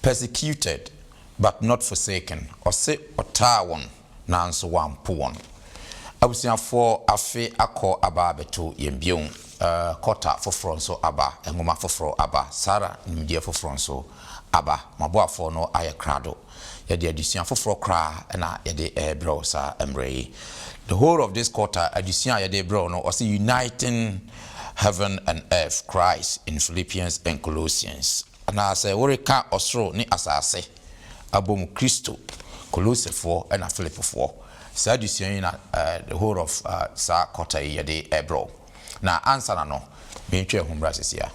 persecuted but not forsaken. Or say otawon nanso wampon. Abusiafo afe akọ aba beto yembion kota foforo nso aba engoma foforo aba Sara nimdie foforo nso aba maboafo no aye krado yede adusian foforo kra na yede bro sa emre. The whole of this quarter adusian yede bro no was uniting heaven and earth Christ in Philippians and Colossians. And I say woreka osro ni asase abom Christo Colossians and Philippi 4. Sadusian the whole of sa quarter yede ebro. Na answer na no me ntwe hombra sesia.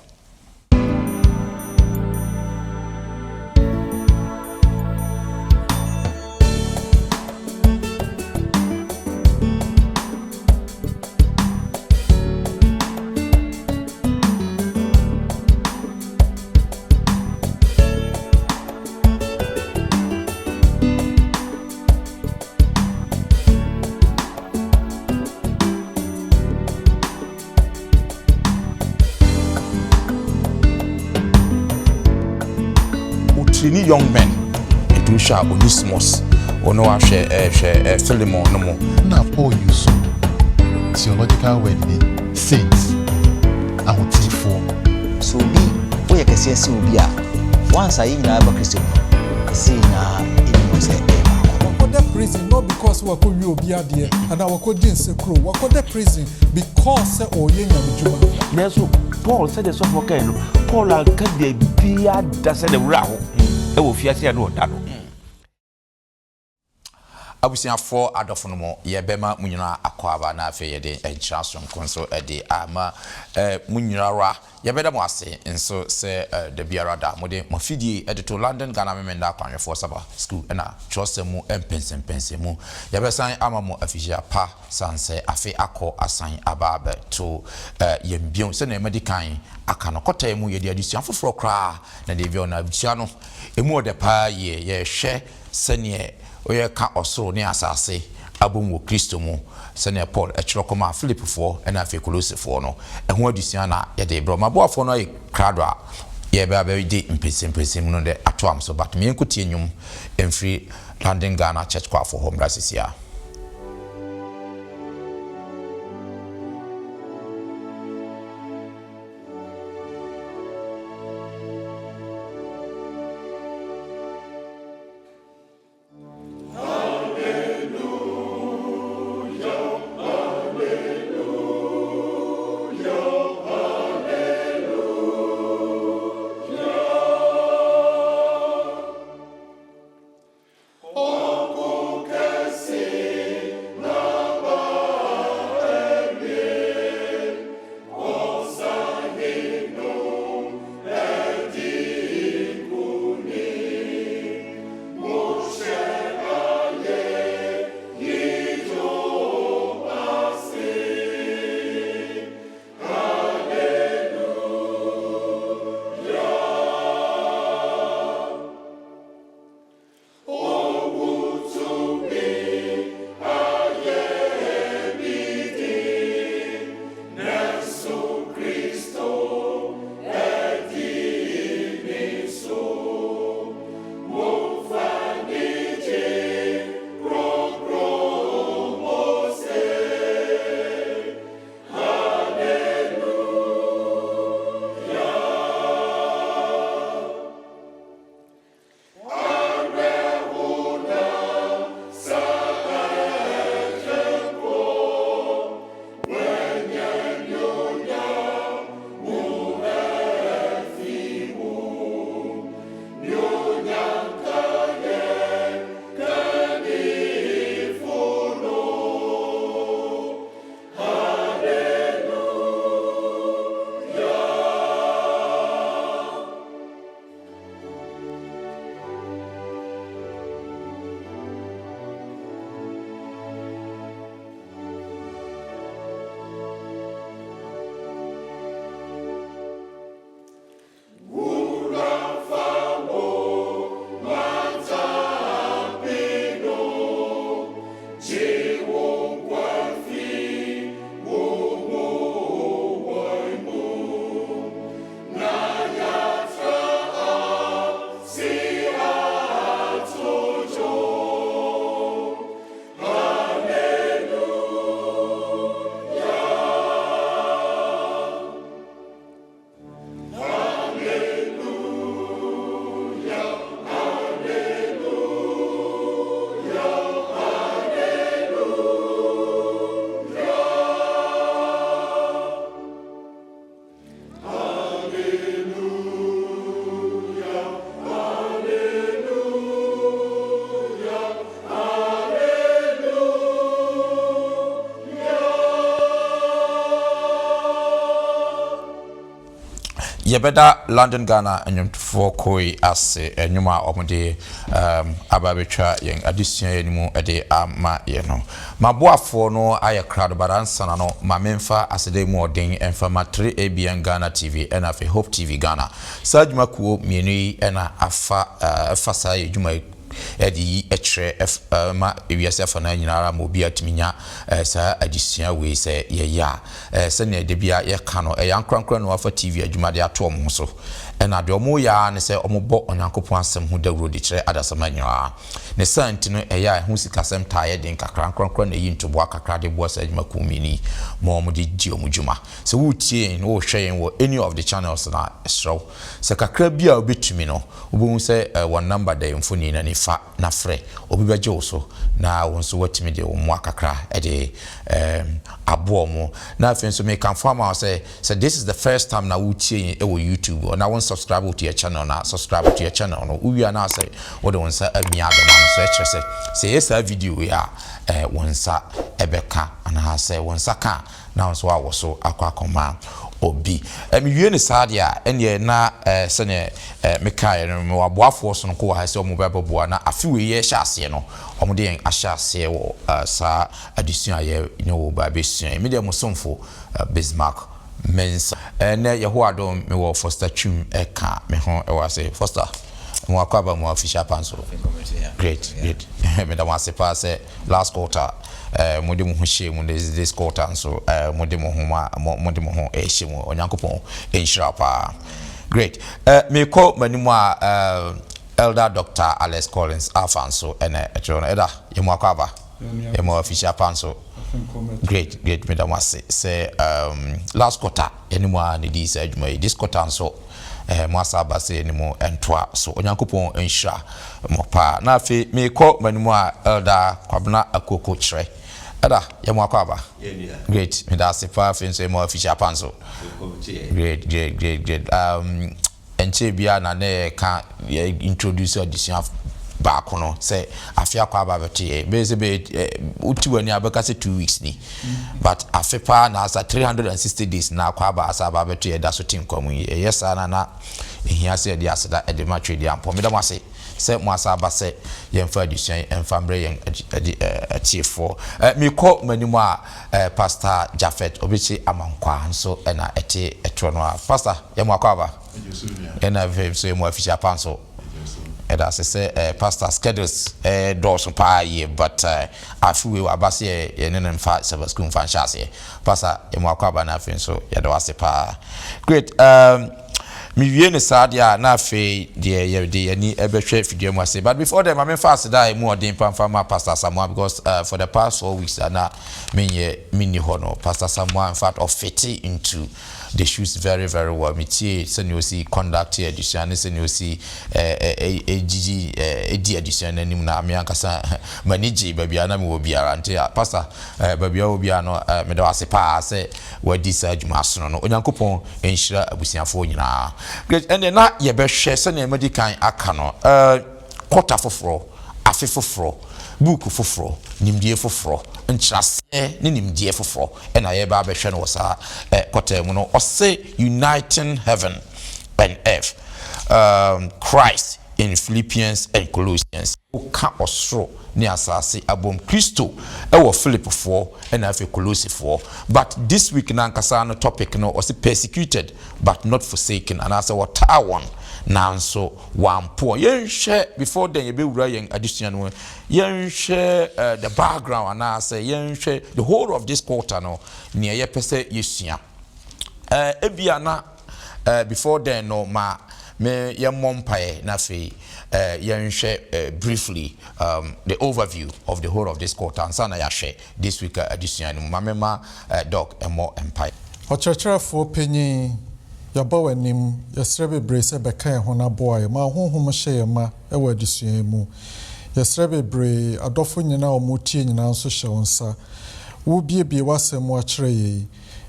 Three young men into sharp Onesimus or no share Philemon no more. Now Paul use theological word saints I would say for so be we can see Sylvia once I in our Christian see na in say the prison not because we could you be there and our code didn't say crow we the prison because or yenya Paul said the soft worker Paul and can they be a does the row. Abusiafo adofo mo ye bema munyina akwaba na afa ye de enchasom konso ede ama munyina ra ye beda mo ase nso se de biara da mo de mafidie ede to London Ghana memenda kwanwefo Sabbath school na chosemu empensempensemu ye besan ama mo afisia pa sanse afi akọ asan ababe to yembion se na medikan aka no kota mu ye de adusian foforo kra na de bi na abusua no emu ode pa ye hwe sene oye ka osoro ni asase abom wo Kristo mu sene Paul echirokoma Philippi 4 na afi Colossians 4 no eho adusia na ye de bro maboafo no ye krado a ye be de impensempensem no de atoam so but me enkotie nyum emfri London Ghana church kwa for home rasisia. Oh, Yebeda London Ghana and for koi as a numa omode ababetra yen addition anymore a day ma yeno. Ma boa for no aya crowd but answer no ma memfa as a day more ding and for ma 3 ABN Ghana TV and afi Hope TV Ghana. Sajma kuo mieni ena afasa juma edi etre ma ewiase na nyinara mo bia timinya sa adisia we se ye ya se na de bia ye ka no yankrankra no afa TV adwuma de ato mo so na de omo ya ne se omo bo onyankopon asem hu dawro de kire adasama nyina ne santi no ya hu sikasem ta ye de nkakrankra na yi ntobo akakra de bo sa adwuma kumini mo mo de di omo dwuma se wo tie no wo hwe wo any of the channels na esro se kakra bia obetumi no obo se one number de mfoni na fa na frɛ obi beje oso na wonso watimi de wo mo akakra e de abo mo na afenso me kan form say this is the first time na wutie e wo YouTube or na won subscribe to your channel na subscribe to your channel no we are now say what won say amia do man so e kire say yes video ya won sa ebeka ana say won sa ka na won so awoso akwa obi wie ne sadia ene na sene mekae no me waboafo so no ko ha se omo beboa na afiwe ye hyase no omo de ahyase wo sa addition aye nyo ba besun me de mo somfo Bismarck mensa ene yeho adom me wo Foster Twum eka me ho e wa say Foster mo akwaba mo official panso great me da wase pass last quarter mode mo ho hye mo this quarter so mode mo ho hye mo onyankopon enhira pa great me call manimu a elder Dr. Alex Collins afanso ene etro eda yemo akwaba yemo official panso great me da wase say last quarter anymore ne dis adwuma this quarter so mo Sabbath ni mo entwa so onyankopon enhira mo pa na afi me call manimu a elder Kwabena Akoko kire Ada yemo akwaba great me da sepa finso mo official panso great enche bia na ne ka introduce audition back no say afia akwaba beti be utiwani abeka say 2 weeks ni but afepa na asa 360 days na akwaba asaba beti da so team komu yes na ehia say dia asada e de match dia ampo me da mo se mo asaba se yemfa addition enfambre yen atiefo me ko manimu a pastor Jafet obichi amankwa nso na ete etro no pastor yemo akwaba ena vem so yemo official panso eda se pastor schedules doors pa ye but afiwe abase ye ne mfa Sabbath school mfa nhyase pastor yemo akwaba na afin so ye do ase pa great mi wie ne sadia na afi de ani ebehwe video mu ase but before them I fast die mu odin pamfama pastor Samuel because for the past 4 weeks na mini hono pastor Samuel in fact of fitting into the shoes very well me tie se you see conduct edition se you see AGG edi edition anim na me ankasa manage babia na me wo biara nte pastor babia wo bia no me do ase pa se wadi sa adwuma asono no onyankopon enhyira abusiafo nyina great and na ye be hwe se na medical aka no quarter foforo afi foforo book foforo nimdie foforo nchase ne nimdie foforo na ye ba be hwe no sa quarter mu no o say uniting heaven and earth Christ in Philippians and Colossians ka osro ni asase abom Kristo wo Philippi 4 and afi Colossi 4 but this week na nkasa no topic no was persecuted but not forsaken and as what one nanso wampo yenhwe before then ye be wura yen addition no yenhwe the background and as yenhwe the whole of this quarter no ne ye pese yesua ebia na before then no ma me yemompae na fe yenhwe briefly the overview of the whole of this quarter and sana ya share this week edition no mamema doc emo empire ochechefo penyi yabawanim yesrebe brace beka ho na boy ma honhom hye ma ewa edition mu yesrebe bre adofo nyina omotie nyina nso hye wonsa wo biebie wasem wa kire yi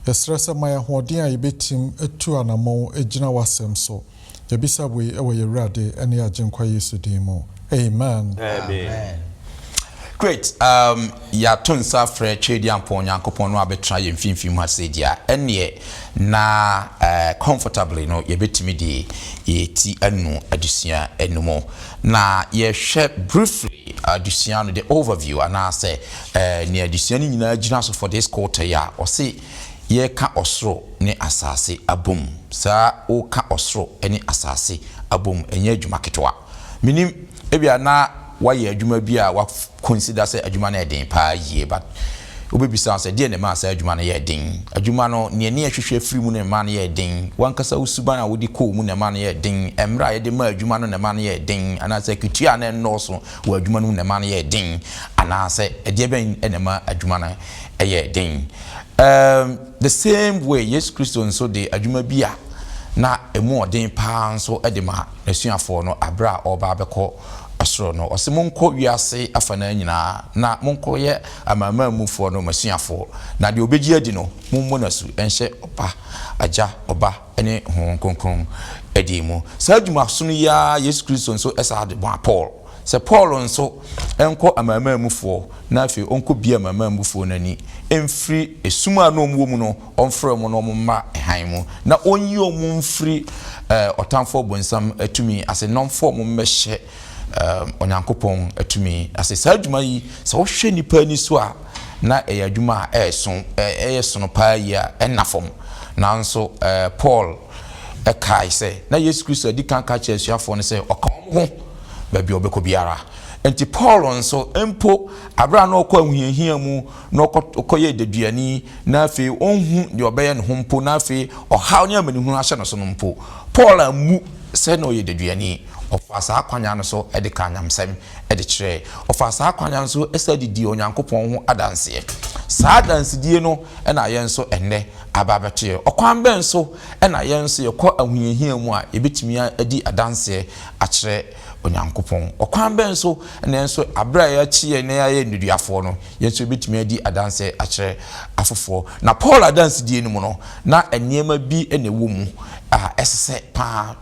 yesrese ma ya hoden a yebetim etu anamo egina wasem so yebisa bwe ewa yerade ene agenkwa Yesu din mu amen. Great. Ya tonsa frɛ twedi ampon yankopon no abetra ye mfimfim ha sedia. Ene na comfortably no ye betimi de ye ti anu adusua enumo. Na ye hwɛ briefly adusua no the overview ana say ne adusua ni nyina gina so for this quarter ya. O say ye ka osoro ne asase abom. Sa o ka osoro ne asase abom enye adwuma ketwa. Minim ebia na why adwuma bi a wa consider say adwuma na eden pa yie but obebisa say de ne ma say adwuma na ye den adwuma no ne ne ahwehwe free mu ne ma na ye den wankasa usuba na wodi ko mu ne ma na ye den emra ye de ma adwuma no ne ma na ye den ana say kutua na no so wa adwuma no ne ma na ye den ana say ede ben ene ma adwuma na ye den the same way yes Christo so de adwuma bi a na emu odin pa so ede ma asuafo no abra oba beko asoro no ose monko wiase afana nyina na monko ye amama mufo no masuafo na de obeji adi no mummo nasu enhye oba aja oba ene hon konkon edi mu sa adwuma so no ya Yesu Kristo nso esa de bon Paul se Paul nso enko amama mufo na afi onko bia amama mufo nani emfiri esuma no omwo mu no onfre mu no omma ehan mu na onyi omu mfiri otamfo bonsam atumi ase nomfo mu mmehye onyankopon atumi ase sa adwuma yi sa wo hwe nipa ni so a na adwuma a eyesono pa yi a enafom nanso Paul kai se na Yesu Kristo di kan ka che asuafo ne se okon ho ba bi obeko biara enti Paul nso empo abra na okọ ahuhia mu na okoye deduani na afi onhu de obeye ne hompo na afi ohaw ne amani hu ahye no so no mpo Paul amu se na oye deduani ofasa akwanya no so ede ka nyamsem ede kire ofasa akwanya no so esa didi onyankopon ho adanse saa adanse die no na yen so enne ababete okwan ben so na yen so yekọ ahuhia mu a ebetimi adi adanse akire onyankopon okwan ben so na yen so abra ya chie na ya ye nduduafo no yen so ebetimi adi adanse akire afofo na Paul adanse die no mu no na eniema bi na ewo mu a esese pa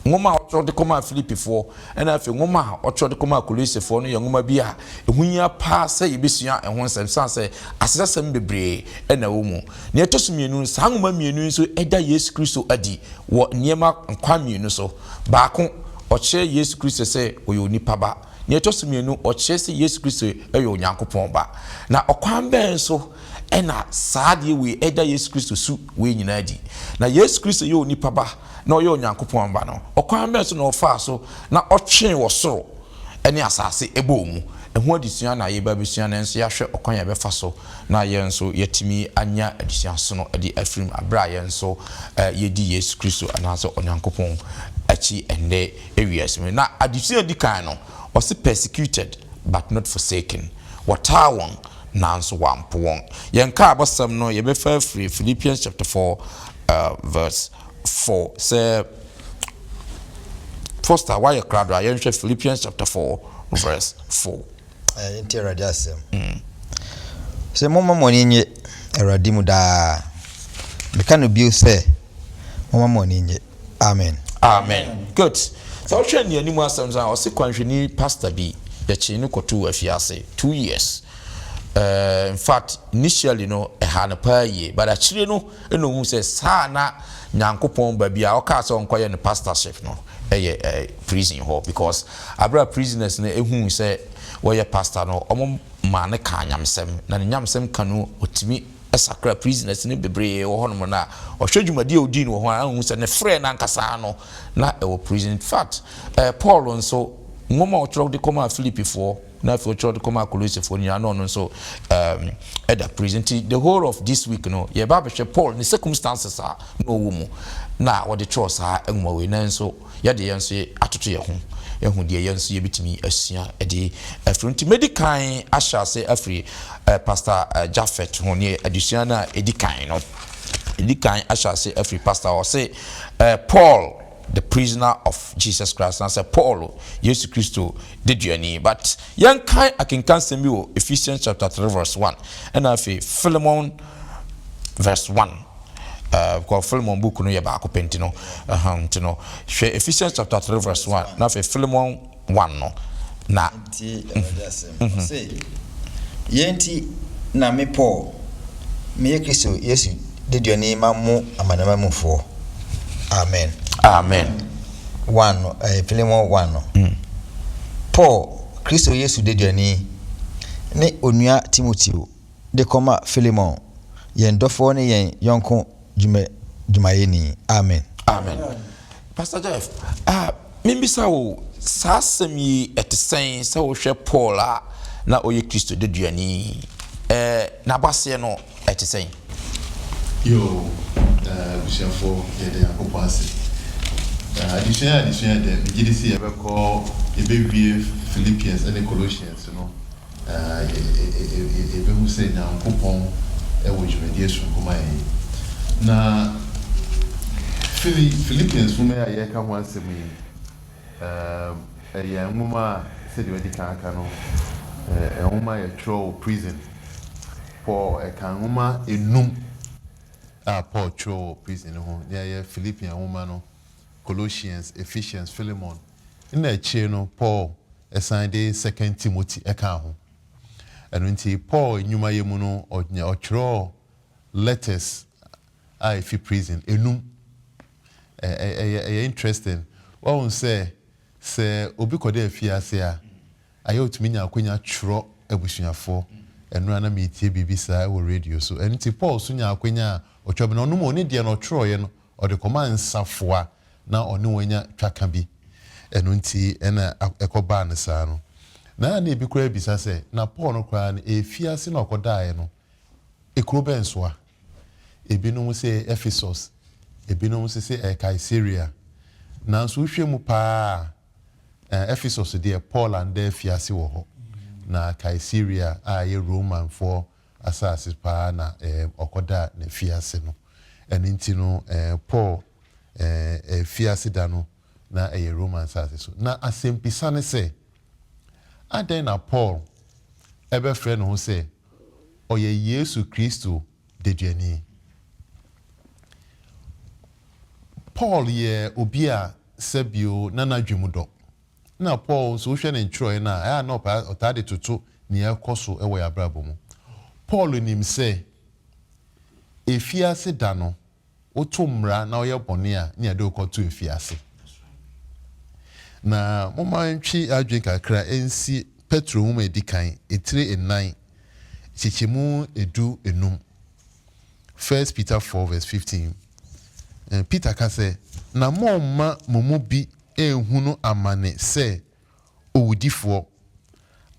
ngoma otro de koma Philippi fo ena afi ngoma otro de koma Kolose fo no ye ngoma bi a ehunya pa se yebesua ehon nsem se asesasem bebre ena wo mu ne etosumienu sa ngoma mienu so eda Yesu Kristo adi wo niema nkwa mienu so baako oche Yesu Kristo se oyo nipa ba ne etosumienu oche se Yesu Kristo eyo onyankopon ba na okwan ben so ena saade we eda Yesu Kristo su we nyina di na Yesu Kristo yo nipa ba na oyo onyankopon ba no okwan ben so na ofa so na otwen wo soro ene asase ebo mu ehu adisua na ye ba besua na nso ya hwe okwan ya befa so na ye nso yetimi anya adisua so no edi afrim abra ye nso yedi Yesu Kristo anaso onyankopon achi ende ewiasme na adisua dikan no was persecuted but not forsaken watawon nanso wampo won yenka abosam no ye befa free Philippians chapter 4 verse 4 say first why crowd yen Philippians chapter 4 verse 4 entera jasem se mama moni nye eradi mu da beka no bio se mama moni nye amen good so hwe ni animu asem za o se kwanhweni pastor bi ya chi ni kotu afiase 2 years in fact initially no ehana pa ye but actually no eno hu se sa na nyankopon ba bia o ka so nkoye ne pastorship no prison ho because abra prisoners na ehun se woye pastor no omo ma ne ka nyamsem na ne nyamsem ka no otimi esakra prisoners ne bebre wo hono na ohwedwumade odi no ho ahun se ne frɛ na nkasa no na ewo prison in fact Paul nso ngoma otro de koma Philippi for na fi otro de koma Kolose for ni ano no so at the prison the whole of this week no ye ba be Paul the circumstances are no wo mu na what the trust ha enwa we na nso ye de yenso atoto ye ho ehun de yenso ye bitimi asua e de afronti medical ashase afri pastor Jaffet ho ne adusua na edikan no edikan ashase afri pastor o say Paul the prisoner of Jesus Christ and say Paul Jesus Christo did you any but young kai akinkan sembi Ephesians chapter 3 verse 1 and afi Philemon verse 1 because Philemon book no ye ba ko penti no Ephesians chapter 3 verse 1 na afi Philemon 1 no na nti awurade say yenti na me Paul me Kristo Yesu de duane ma mu amanama mufo amen amen 1 Philemon 1 Paul Kristo Yesu de duane ne onua Timoteo de koma Philemon yen dofo ne yen yonko jumayeni amen amen Pastor Jeff mimbisa wo sasem yi etesen se wo hwe Paul a na oye Kristo de duani na base no etesen yo bishafo yede akopase addition de gidisi yebeko ebewie Philippians and Colossians no ebehu se na nkopon ewo jumedie so kuma na Philippians women a yeka ho asem yi ya nwoma se de wadi kan aka no nwoma ya throw prison Paul kan nwoma enum Paul throw prison ho ya Philippian nwoma no Colossians, Ephesians, Philemon in the chain no Paul assigned 2 Timothy eka ho eno nti Paul nyuma yemu no o throw letters fi prison enum interesting won say obi kode afiase a ayotumi nya akonya twro abusuafo eno na metie bibisa wo radio so enti Paul so nya akonya otwobe no no oni de no twro ye no o de koma nsafoa na oni wonya twaka bi eno nti ena ekoba ne sa no na ebi kura bisa se na Paul no kura na efiase na okodae no ekuro bensoa ebinom se Ephesus ebinom se Caesarea nanso hwemu pa Ephesus de Paul and efiase wo ho na Caesarea ye Roman for assassins pa na okoda na efiase no eninti no Paul efiase da no na Roman assassins so na asempisa ne se aden na Paul ebe frɛ no ho se oye Yesu Kristo de duani Paul ye obi a sebio na dwumudo na Paul so hwe ne ntro na na otade toto ne ekoso ewo ya brabo mu Paul nim se efiase da no otumra na oye bone a ne ade okoto efiase na moma ntwi adwen kakra ensi Petro mu edikan etire enan chichemu edu enum 1 Peter 4 verse 15 Peter ka say na momma momu bi ehunu amane se owudifo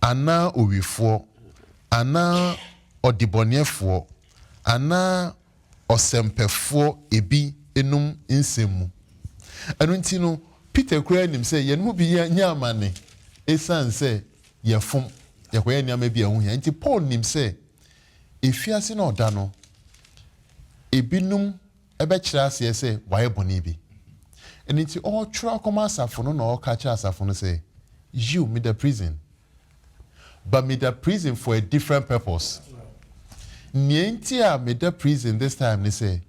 ana owifo ana odibonefo ana osempefo ebi enum nsemu anunti no Peter kura nim say yenmu bi nya amane esan say yefum yakoya nyama bi ehun ya nti Paul nim say efiase na oda no ebinum ebe kira ase say waye boni bi eniti all try come asafo no na all catch asafo no say you me the prison but me the prison for a different purpose nienti a me the prison this time they say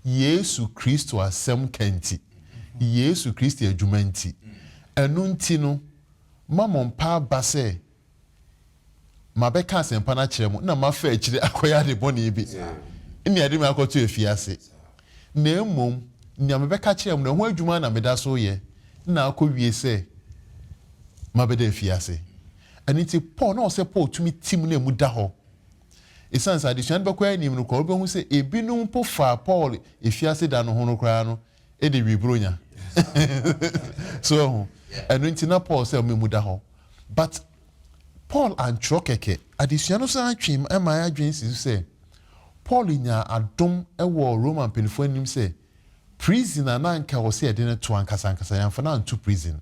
Yesu Kristo asem kanti Yesu Kristo adwumanti enunti no mamon pa ba say mabeka asempa na kire mu na mafa akire akoya de boni bi ni ade me akoto efiase na emom ni amebeka kire mu na ho adwuma na meda so ye na akowie say mabeda efiase aniti Paul na ose Paul tumi tim na emu da ho esanse addition be kwa anim no ko obehu say ebinum po fa Paul efiase da no ho no kra no e de wibronya so aniti na Paul say emu da ho but Paul and Trokeke addition no say atwim e ma adwen si say Paul nya adom ewo Roman penifo anim say prisoner na nka wo say e de ne to ankasa yamfa na nto prison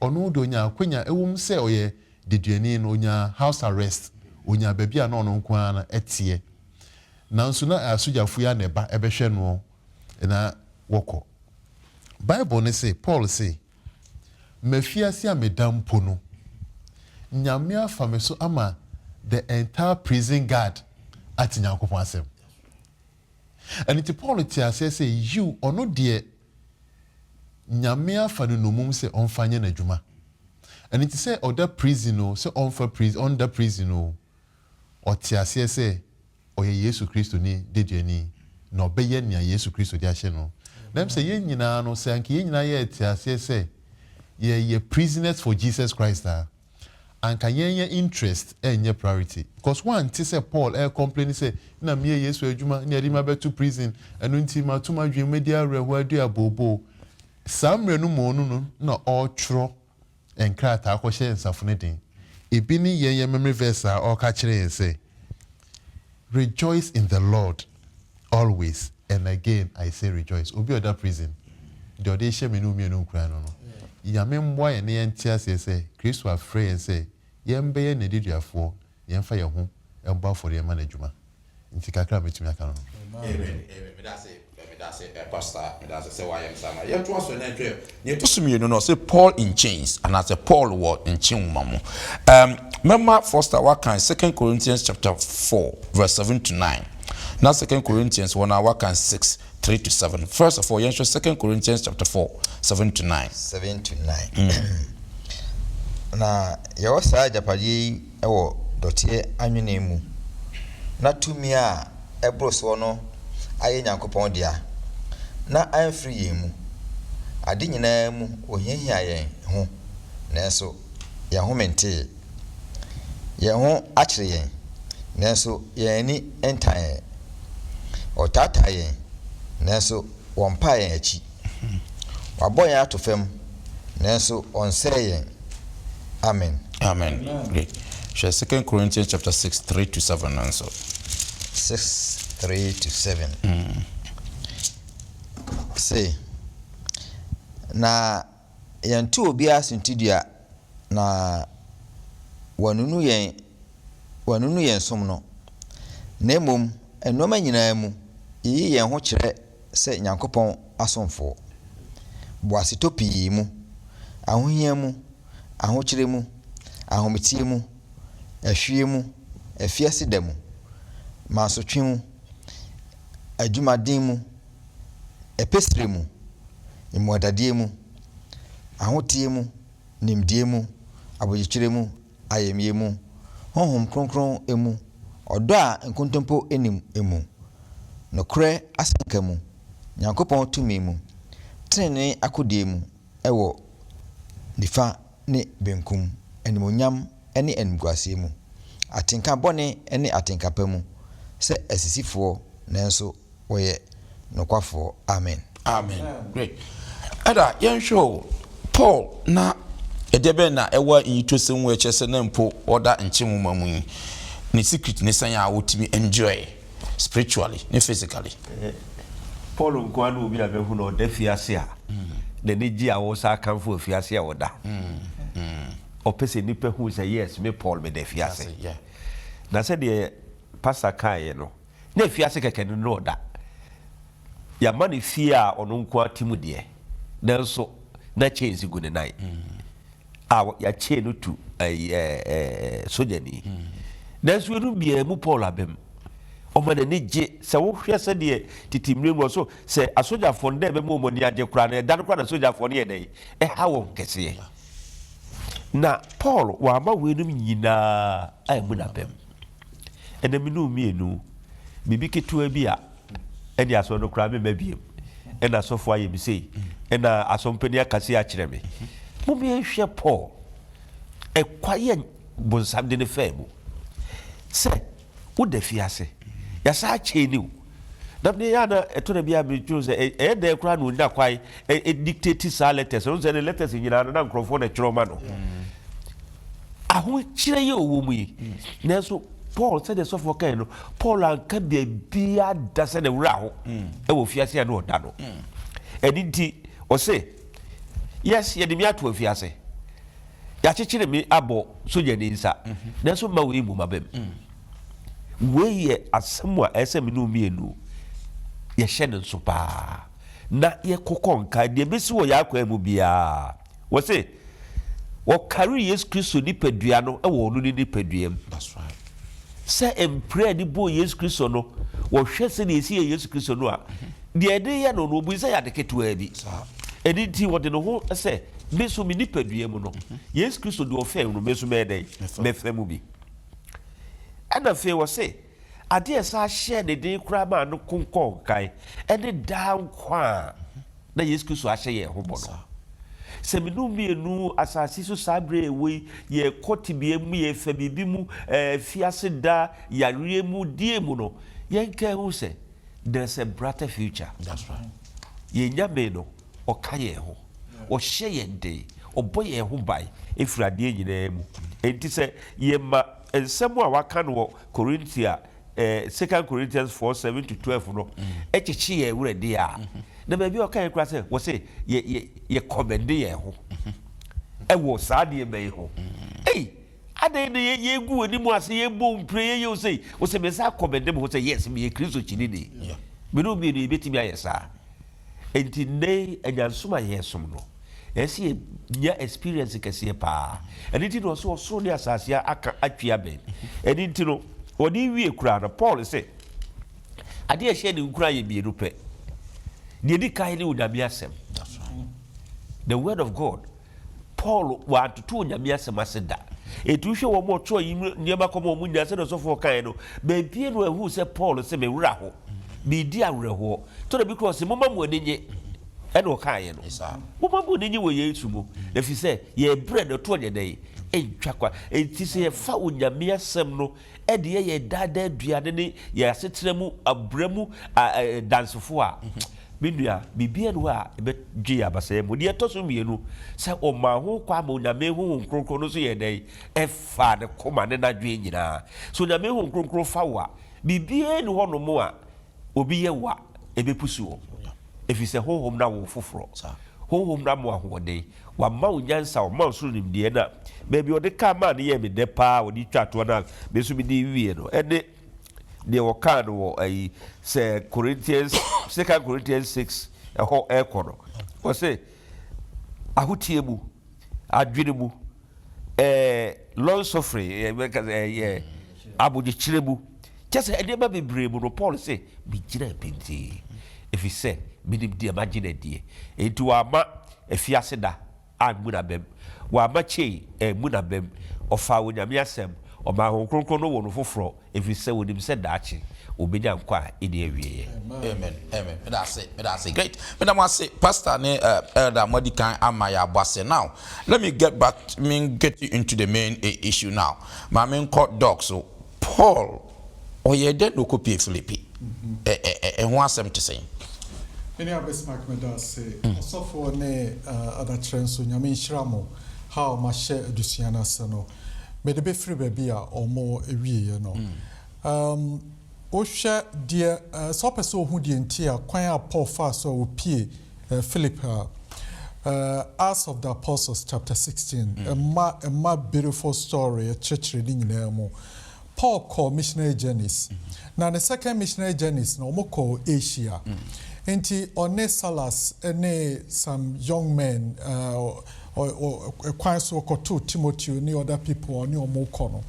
ono do nya akwanya ewum say oye deduani no nya house arrest onya babia na ono nko ana etie nanso na asojafo ya na eba ebehwe no na woko Bible ne say Paul say mafiase a medampo no nyame afame so ama the entire prison guard at Nyankopon asem and it Paul say you ono de nyame afa no mum say onfanye na dwuma and it say other prison o say on for prison under prison o or tiase say or Yesu Christo ni de ni no be ye nia Yesu Christo de ahye no dem say ye nyina no say anke ye nyina ye tiase say ye prisoners for Jesus Christ and can ye interest enye priority because one ti say Paul complain say na me Yesu adwuma na yedi ma be to prison enu nti ma to ma dwen media rehu adu abobo samre no mo no na all tro enkrata akohye nsafone den ebi ni ye memory verse or ka kire say rejoice in the Lord always, and again I say rejoice. Obi other prison. The other shame no me no cry no. Ya memboy and entia say Christ was free and say yem be ne diduafo yem fa ye ho emba for the management. Nti kakra metumi aka no. Amen. Me that's it pastor me that's say why am sama. Ye to aso na dwe. Ne to sumi no say Paul in chains and as a Paul what in chain mamo. Remember first what kind 2 Corinthians chapter 4 verse 7 to 9. Now 2 Corinthians 1 hour can 6 3 to 7. First of all, you show 2 Corinthians chapter 4 7 to 9. 7 to 9. Na ya wasa japadi ewo dotie anwene mu. Na tumi a ebroso no aye Nyankopon dia. Na amfiri yemu. Ade nyina mu ohihia yen ho. Nanso ye ho mente. Ye ho akire yen. Nanso ye ni entan. Otata yen. Nanso wompa yen achi. Wabɔ yen ato fam. Nanso onse yen. Amen. Amen. Great. Share 2 Corinthians chapter 6 3 to 7 answer. 6 3 to 7. Say na yantu obi asintidia na wanunu yen som no na emom enoma nyina mu yi yen ho kyerɛ sɛ Nyankopɔn asomfo boasito pii mu ahohia mu ahokyere mu ahometie mu ahwie mu afiase da mu masotwe mu adwumaden mu epestre mu imodadie mu ahotie mu nimdie mu abogyekere mu ayemie mu honhom kronkron emu odo a nkontompo enim emu nokre asenka mu Nyankopɔn tumi mu trene akodie mu ewo nifa ne benkum animonyam ene enguasie mu atenka bone ene atenka pa mu se asisifo nanso woyɛ nokwafo. Amen. Amen. Great. Ada yen show Paul na edebe na ewa yitosem we chese na mpo order nchemu mamu ni secret ne san ya wotimi enjoy spiritually ne physically. Paul nkwanu obi na behu na oda fiase a de ne gi awo sa kanfo fiase a oda opese ni pe hu say yes me Paul me de fiase. Yeah. Na se de pastor kai no na fiase keke no oda ya mani fia ono nkwa timu de nanso na chains gu ne nai ya chain no to sojani nanso enu bia mu Paul abem o ma ne je se wo hwe se de titimre mu so se asoja fo nde be mu omoni age kura na dan kura na soja fo ne ye ha wo kese na Paul wa ma we num nyina ai mu na bem enemi no mienu bibi ketua bi a edi aso no kura me mabiem ena sofo aye bi sei ena asompani akase a kire me mo bi ehwe Paul kwaye bonsam de ne femu se wo de fiase ya sa cheni wo na me ya na eto na bia me twu se de kura no nda kwai dictate sa letters no se letters nyina na nkrofo na kiroma no aho kire ye owo mu yi nanso Paul said the software kind no Paul and can be bia dase ne wura ho e wo fiase ya no oda no edinti o say yes ye de mi ato fiase ya chechire mi abo soja ni nsa nanso ma we mu mabem we ye asemu a esem no mienu ye hye ne nso pa na ye kokonka de besi wo ya kwa mu bia wo say wo carry Yesu Kristo ni padua no e wo no ni padua mu. That's right. Say empire ni bo Yesu Kristo no wo hwe se na esi Yesu Kristo no a de ede ya no bu se ya de ketua bi ɛdi nti wɔde ne ho sɛ me so me nipadua mu no Yesu Kristo de ɔfɛ no me so mɛdɛ mɛfɛ mu bi ɛna afei wɔ se adeɛ saa hyɛ ne den koraa ma no konkɔn kae ɛne daa nkwa na Yesu Kristo ahyɛ yɛn ho bɔ no sɛ menu mmienu asase so saa berɛ ɛwɔ yi yɛkɔ tebea mu yɛfa biribi mu fiase da yareɛ mu die mu no yɛnka ho sɛ there's a brighter future. That's right. Yɛnyame no ɔka yɛn ho ɔhyɛ yɛn den ɔbɔ yɛn ho ban ɛfiri adeɛ nyinaa mu ɛnti sɛ yɛma nsɛm a waka no wɔ Korintia 2 Corinthians 4:7-12 no ɛkyekye yɛn wurɛde a na baabi a ɔka yɛn koraa sɛ wɔ sɛ yɛ kɔmɛnde yɛn ho ɛwɔ saa nneɛma yi ho adan na yɛgu w'ani mu ase yɛbɔ mpire yɛyɛ wo sɛ wo sɛ mɛsa kɔmɛnde me ho sɛ yes meyɛ Kristo kyini ne mene mmienu yɛbɛtumi ayɛ saa enti nnɛ anyansom a yɛsom no ɛsɛ yɛnya experience kɛseɛ paa ɛno nti na ɔsɛ ɔsoro ne asase aka atwe abɛn ɛno nti no ɔde wie kura no Paul sɛ adeɛ ɛhyɛ ne nkura yɛ mmienu pɛ deɛ di kan ne onyame asɛm the word of God Paul wantoto onyame asɛm ase da ɛtu hwɛ wɔ mɔ ɔtɔ yi nneɛma kɔma ɔmo nyinaa sɛ na ɔsɔfoɔ kan no baabie no ahu sɛ Paul sɛ mewura ho meedi awerɛhoɔ tɔ da bi korɔ sɛ moma mo ani nye ɛna ɔkaeɛ no moma mo ani nye wɔ Yesu mu ɛfiri sɛ yɛbrɛ no to ɔnyɛ dɛn ɛntwa kwa ɛnti sɛ yɛfa onyame asɛm no ɛde yɛ daadaa aduane ne yɛ asetena mu abrɛ mu dansefoɔ a menua bibia no a ɛbɛgye yɛ abasɛɛ mu deɛ ɛtɔ so mmienu sɛ ɔma ho kɔ ama onyame ho nkronkron no so yɛ dɛn ɛfa ne koma ne n'adwene nyinaa so onyame ho nkronkron fa wo a bibia ne hɔ nom a obi yɛ wo a ɛbɛpusu wɔ ɛfiri sɛ honhom no awo foforɔ honhom no amo ahoɔden wama wo nyansa ɔma wo soro nimdeɛ no a baabi ɔde ka ma ne yɛ me dɛ paa ɔde twa toɔ no a me so mede wie no ɛne deɛ wɔkaa no wɔ ayi sɛ 2 Corinthians 6 ɛhɔ ɛkɔ no wɔ sɛ ahotie mu adwene mu long suffering abogyekyerɛ mu kyɛ sɛ ɛnneɛma bebree mu no Paul sɛ megyina pintii ɛfiri sɛ menim deɛ magye no adie ɛnti wɔama afiase da ammu na bɛm wɔama kyei mu na bɛm ɔfaa onyame asɛm ɔma ahonkronkron no wɔ no foforɔ ɛfiri sɛ wɔnim sɛ daakye obɛnya nkɔ a ɛne awieɛ amen medase great medam ase pastor ne elder modi kan ama ya abase. Now let me get you into the main issue now ma me call doc so Paul oyɛ dɛ no copy Philippi ho asɛm te sɛn any abesmak medase osofo ne adakyerɛ nso nyame nhyira mo how ma hyɛ adusuana ase no me de be free baby a omo ewie no ohwɛ deɛ so pɛsɛ ohu deɛ nti a kwan a Paul fa so opie Philippi Acts of the Apostles chapter 16 a beautiful story a church reading in Paul called missionary journeys. Now the second missionary journeys no omo call Asia. Enti one Salas some young men or kwan so to Timothy ni other people ni omo kono.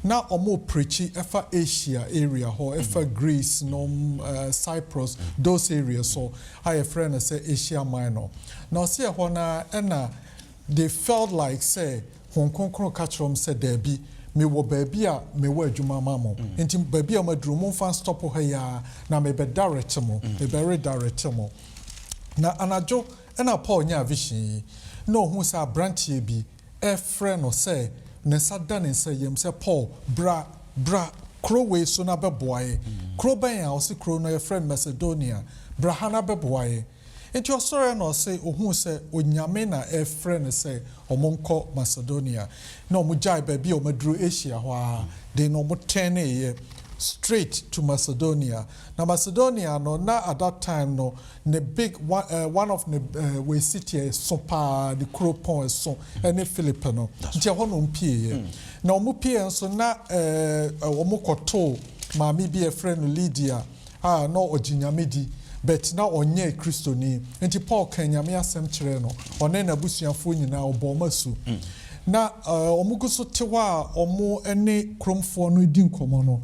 Now omo preachy efa Asia area or efa Greece no Cyprus those areas so I a friend say Asia Minor. Now see na ena they felt like say Hong Kong catch from say there be me wo baby a me wo adwuma mamo enti baby a madru mo fan stop ho ya na me be direct mo me be redirect mo na anajo ena Paul nya vision no hu say branch bi e friend no say ne sada ne say yem say Paul bra crowe so na be boy cro ban a o se cro no e friend Macedonia bra hana be boy enti o sore no say ohun say onyame na e friend say omonko Macedonia na omujai baby o madru Asia ho a de no mo turn straight to Macedonia. Now Macedonia no na at that time no the big one of the we city so pa the Cropon so any Philippi no nti ho no mpie na omo pie so na omo koto maami bi e friend Lydia no oginyamedi but na onye Kristo ni nti Paul kan nyame asem kire no one na busuafo nyina obo masu na omo guso tewa omo ene kromfo no di nkomo no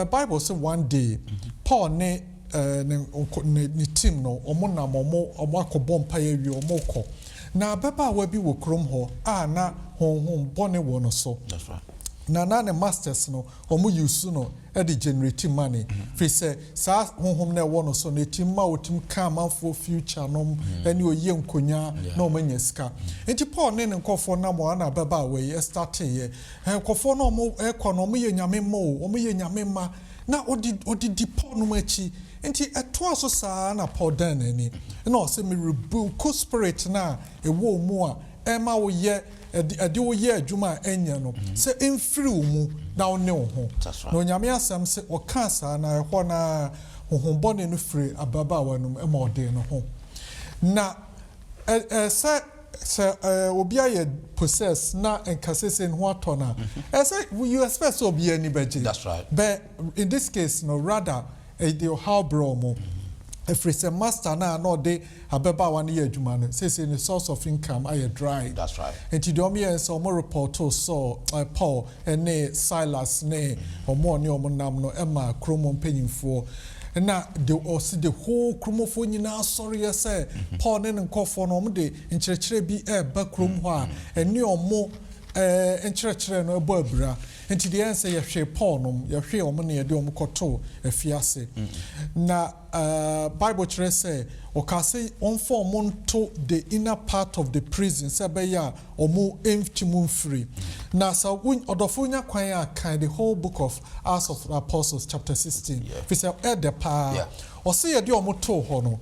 Bible say one day Paul ne ne team no omo na omo akobɔ mpaye wi omo kɔ na beba wa bi wo krom ho a na honhom bɔne wɔ no so. That's right. Na ne masters no omo use no e dey generate money fi say sa honhom na wɔ no so na team ma otim ka manfo future no ene oye nkonya na omo nya sika enti Paul ne nkɔfo na mo na beba we start ye nkɔfo na omo ekɔ no omo ye nyame ma omo ye nyame ma na odi Paul no machi enti eto aso saa na Paul dan ani na o se me rebuke spirit na ewo mu a ema wo ye ade wo ye adwuma enya no se emfiri wo mu na wo ne wo ho na onyame asem se o ka saa na ho na hohombone no firi ababa wanum ema ode no ho na se obi aye possess na enkasese ho atona say you expect so obi ani beji. That's right. But in this case no rather the how bromo if it's a master na no de abeba wan ye adwuma no say the source of income aye dry. That's right. And ti do me so mo report so Paul and Silas ne omo ne omo nam no ema kromo mpanyimfo na the whole kromofo nyina sorry say Paul ne nkofo no omo de nkyerɛkyerɛ bi ba krom ho a ene omo nkyerɛkyerɛ no ebo abura enti the answer yɛhwe Paul no yɛhwe omo ne yɛde omo kɔto afiase na Bible kyerɛ say okase on form onto the inner part of the prison say be ya omo emftimu free na so odofo nya kwan a kan the whole book of Acts of the Apostles chapter 16 fi say the pa o say yɛde omo to ho no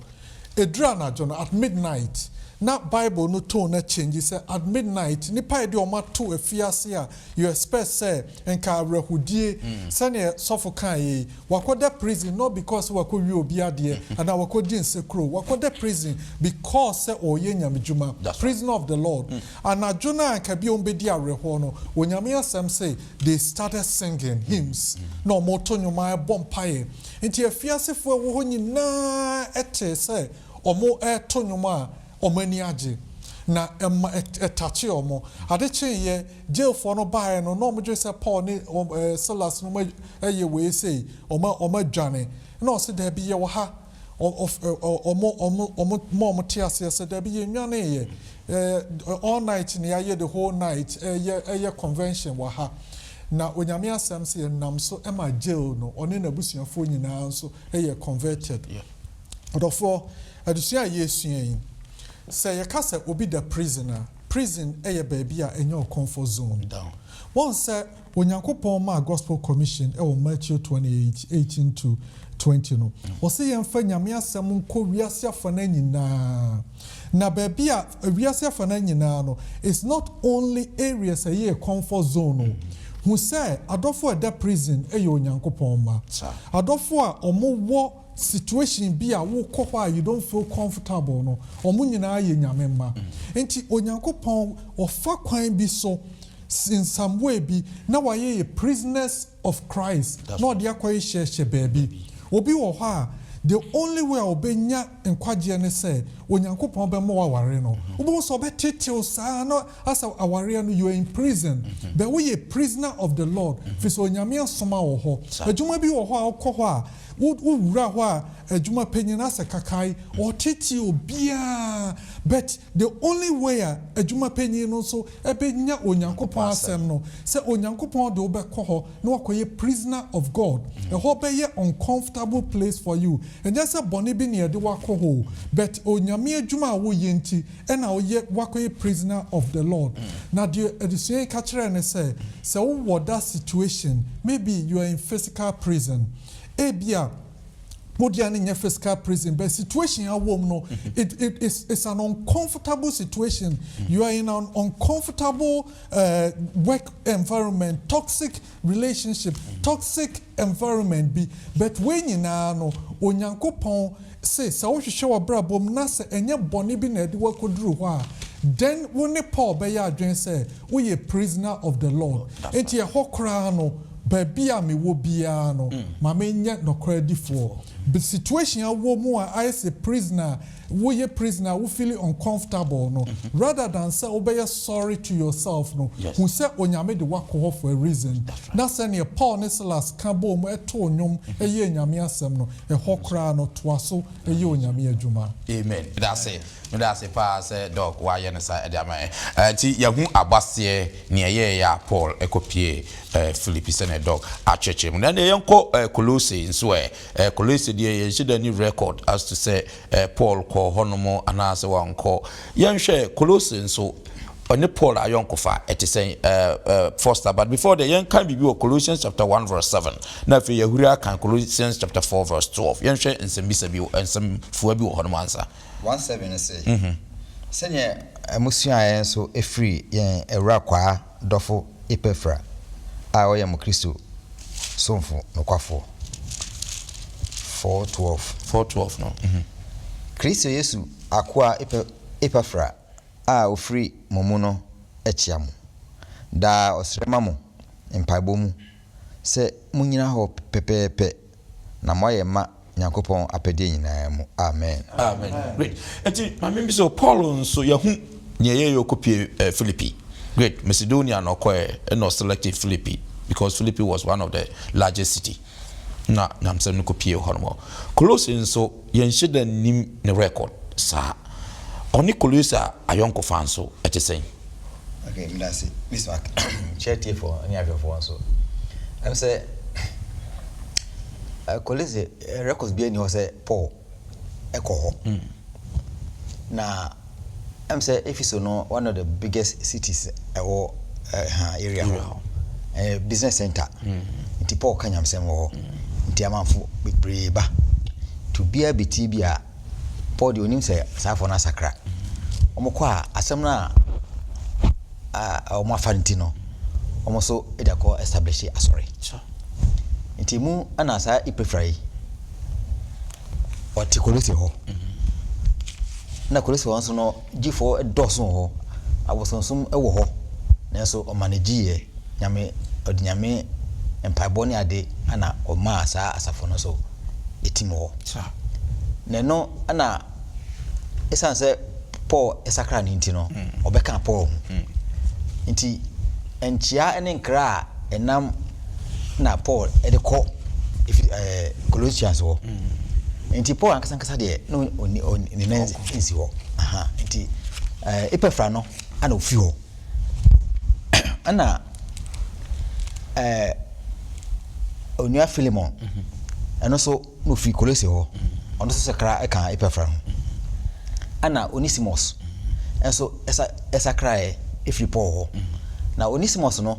edura na jono at midnight na Bible no tone na change say at midnight nipa de o to afiase a you expect say enka rahudie say ne sofo kan yi wakoda prison not because wakowi obi ade and wakodi nsekro wakoda prison because say oye nyamedwuma prisoner of the Lord and adwona anka bi ombedi areho no onyame asem say they started singing hymns no moto nyoma bompaye nti afiasefo wo ho nyina ete say omo to nyoma omani age na etache omo adeche ye jail for no buy no mo just say Paul ni Silas no eye we say omo dwane na o se da bi ye wo ha omo tiase se da bi ye nwane ye all night ni ye the whole night ye convention wo ha na onyame asem se nam so ema jail no one na busuafo nyina so eye converted odofo adusia ye suan say you can say obi the prisoner prison eye baby a enyo comfort zone down one say onyankopon ma gospel commission e Matthew 28:18 to 20 no o say yemfa nyame asem nko wiase afana nyina na baby a wiase afana nyina no it's not only areas a comfort zone no who say adofo the prison eye onyankopon ma adofo a omo situation be a wo kopa you don't feel comfortable no omo nyina ye nyame ma enti onyankopon ofa kwan bi so in some way bi na waye prisoners of Christ no dia kwa share baby obi wo ha the only way obenya nkwaje ne say onyankopon be mo waware no obo so be titil sa no as aware no you are in prison but we a prisoner of the Lord fi so nyame asoma wo ho adwuma bi wo ho a akọ ho a wura ho a adwuma panyina se kakai o titi obia but the only way adwuma panyin no so ebenya onyankopon asem no se onyankopon de obekọ ho na wakoye prisoner of God e ho be ye uncomfortable place for you and just say boni bi ne de wakọ ho but onyame adwuma wo yenti e na oye wakoye prisoner of the Lord na de edusua ka kire ne say wo that situation maybe you are in physical prison ebia Modian in your physical prison, but situation you are no, it's an uncomfortable situation. You are in an uncomfortable work environment, toxic relationship, toxic environment. But when you know, onyankopon say, so we show a brabom nasa and your bonny be ne work could do. Then when the Paul by your dream say, we a prisoner of the Lord. Enti a hokrano. Baby, me wo biano, mama nyet no credit for. but situation a wo mu a as a prisoner wo ye prisoner wo feel uncomfortable no rather than say obey sorry to yourself no who say onyame de wakọ for a reason na say ne Paul ne Silas ka bo mu eto onyom eye nyame asem no hokra no toaso eye onyame adwuma. Amen. That's it pa say dog why you say e am ti yahu abase ne ye ya Paul ekopie Philippi sene dog a church mu na yenko Colossae nso Colossae de ye shida ni record as to say Paul ko honomo anase wanko yenhwe Colossae nso on Paul ayonkofa it is saying first but before the young can be Colossians chapter 1 verse 7 na fe yahura kan Colossians chapter 4 verse 12 yenhwe nsembisa bi nsem fuwa bi wo hono ansa 1:7 say senya emusua yen so efri yen ewra kwa dofo epefra a oyam Kristo somfo nokwafo 4:12 no Kristo Yesu akwa epefra a ofri momuno echiamu da osrema mo empaibo mu se munyina ho pepepe na moye ma Nyankopon apede nyina mu amen. Great. Eti mami so Paul nso yahu nye yokopie Philippi. Great. Macedonia no no selected Philippi because Philippi was one of the largest city. Na namsem no kopie hono. Colossians nso yenhye nim ne record sa. Oni Colossae ayonko fan so eti sen. Okay, me that's it. Miss Mark. Chat for any of your phone so. I'm say Colossae records be any say Paul eko ho. Na I'm say Ephesus no one of the biggest cities or area ho. Business center. Nti Paul kanyam sem ho. Nti amanfo bebre ba. To bia betibia Paul de onim say safo na sakra. Omokwa asem na omafanti no. Omoso edako establish asori. Nti mu ana sa ipefrai. Oti Colossae ho. Na Colossae wonso no G4 doso ho. Abosonsum ewo ho. Nanso o manage nyame odinyame empaiboni ade ana o ma sa asafo no so etimo ho. Neno ana esanse Paul esakra ni nti no obeka Paul nti enchia ene nkra enam na Paul edeko Colossians ho nti Paul ankasankasa de no ni nansi ho nti epefra no ana ofi ho ana onua Philemon eno so no fi Colossae ho ono so sakra eka epefra ho ana Onesimus enso esa krae efri Paul ho na Onesimus no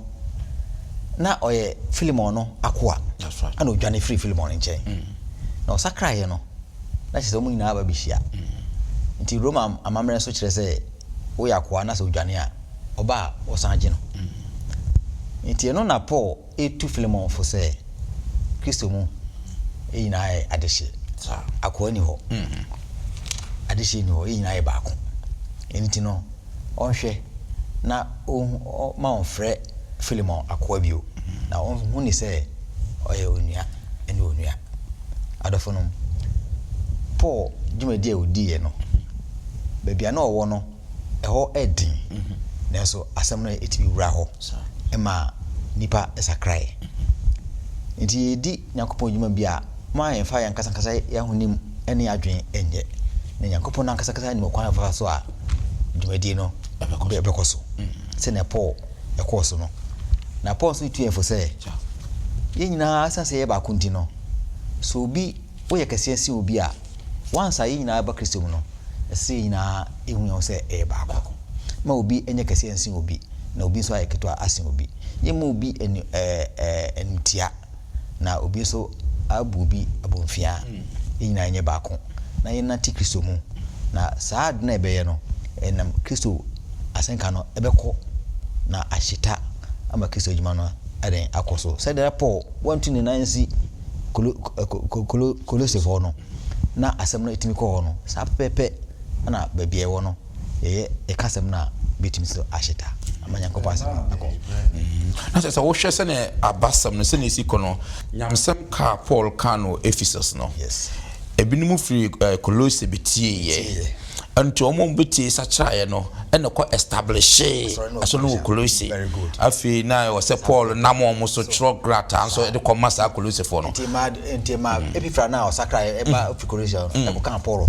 na oye Philemon no akoa ana odwane free Philemon nche na osakrae no na chese omu nyina aba bihia nti Roma amamre so kire se wo yakoa na se odwane a oba osanje no nti no na Paul etu Philemon fo se Kristo mu eyina adehye akoa ni ho adishi ni ho yina e baako enti no onhwe na ma onfre Philemon akoa bio na hu ni se oye onua ene onua adofo no Paul jumadi e odi e no bebia na owo no eho edin nanso asem no etimi wura ho ema nipa esakrae enti edi Nyankopon juma bia ma enfa yankasa ya hunim ene adwen enye na Nyankopon nankasa ni mokwan fa so a jumadi no bekoso se na Paul ekoso no na Paul so tu enfo se ye nyina asase ye ba kunti no so obi wo ye kase asi obi a once ye nyina ba Kristo mu no ese nyina ehun se e ba ko ma obi enye kase asi obi na obi so ayeketo asi obi ye ma obi entia na obi so abu obi abonfia ye nyina enye ba ko na ye nati Kristo mu na saad na ebe ye no enam Kristo asenka no ebeko na ashita ama Kristo juma no aden akoso said that Paul want to nansi Colossae for no na asem no etimi ko no sa pepe na babie wo no e kasem na betimi so ashita amanyankopɔ asɛm akɔ na sɛ wo hwɛ sɛ ne abasam no sɛ ne si kɔ no nyamsɛm ka Paul ka no Ephesus no yes ebinom firi Colossae betie ye anto omo betie sakyrae no ene ko establish aso no Colossae afi na o se Paul na mo so tro grata anso e de ko masa Colossae for no ntima epifra na o sakrae e ba Colossae e ko kan Paul